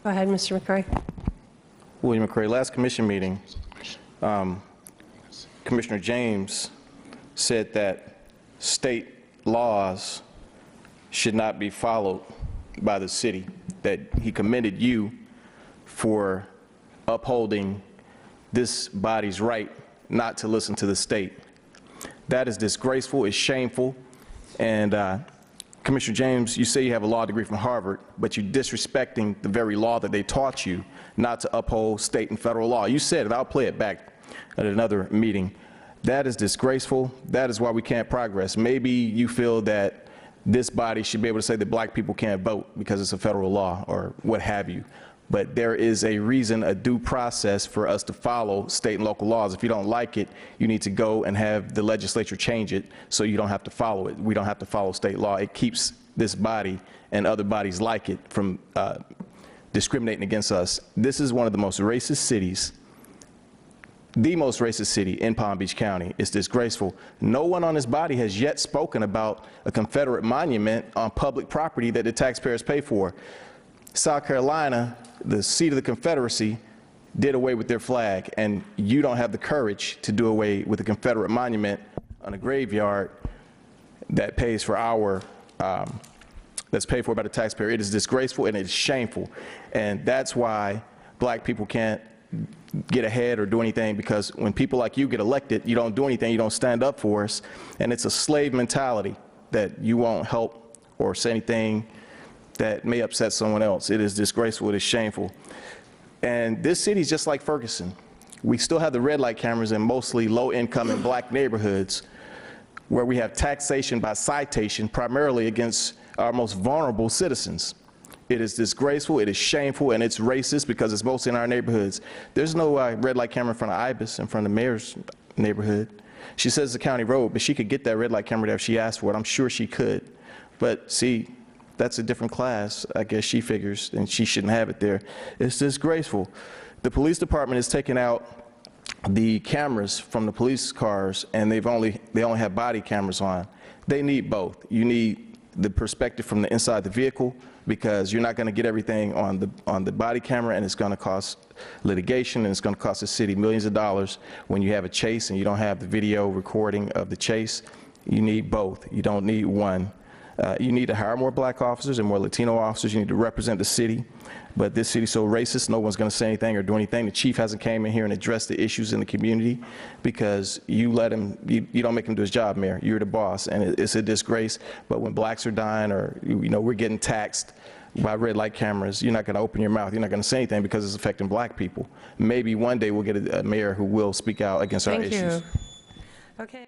Go ahead, Mr. McCray. William McCray, last commission meeting, Commissioner James said that state laws should not be followed by the city, that he commended you for upholding this body's right not to listen to the state. That is disgraceful, it's shameful, and Commissioner James, you say you have a law degree from Harvard, but you're disrespecting the very law that they taught you not to uphold state and federal law. You said it, I'll play it back at another meeting. That is disgraceful. That is why we can't progress. Maybe you feel that this body should be able to say that black people can't vote because it's a federal law or what have you. But there is a reason, a due process for us to follow state and local laws. If you don't like it, you need to go and have the legislature change it so you don't have to follow it. We don't have to follow state law. It keeps this body and other bodies like it from discriminating against us. This is one of the most racist cities, the most racist city in Palm Beach County. It's disgraceful. No one on this body has yet spoken about a Confederate monument on public property that the taxpayers pay for. South Carolina, the seat of the Confederacy, did away with their flag, and you don't have the courage to do away with a Confederate monument on a graveyard that pays for our, that's paid for by the taxpayer. It is disgraceful and it is shameful, and that's why black people can't get ahead or do anything, because when people like you get elected, you don't do anything, you don't stand up for us, and it's a slave mentality that you won't help or say anything that may upset someone else. It is disgraceful, it is shameful. And this city is just like Ferguson. We still have the red light cameras in mostly low-income and black neighborhoods where we have taxation by citation primarily against our most vulnerable citizens. It is disgraceful, it is shameful, and it's racist because it's mostly in our neighborhoods. There's no red light camera in front of Ibis, in front of the mayor's neighborhood. She says it's a county road, but she could get that red light camera there if she asked for it. I'm sure she could. But see, that's a different class, I guess she figures, and she shouldn't have it there. It's disgraceful. The police department has taken out the cameras from the police cars, and they only have body cameras on. They need both. You need the perspective from the inside the vehicle, because you're not going to get everything on the body camera, and it's going to cost litigation, and it's going to cost the city millions of dollars when you have a chase and you don't have the video recording of the chase. You need both. You don't need one. You need to hire more black officers and more Latino officers. You need to represent the city. But this city's so racist, no one's going to say anything or do anything. The chief hasn't came in here and addressed the issues in the community because you let him, you don't make him do his job, Mayor. You're the boss, and it's a disgrace. But when blacks are dying, or we're getting taxed by red light cameras, you're not going to open your mouth. You're not going to say anything because it's affecting black people. Maybe one day we'll get a mayor who will speak out against our issues. Thank you. Okay.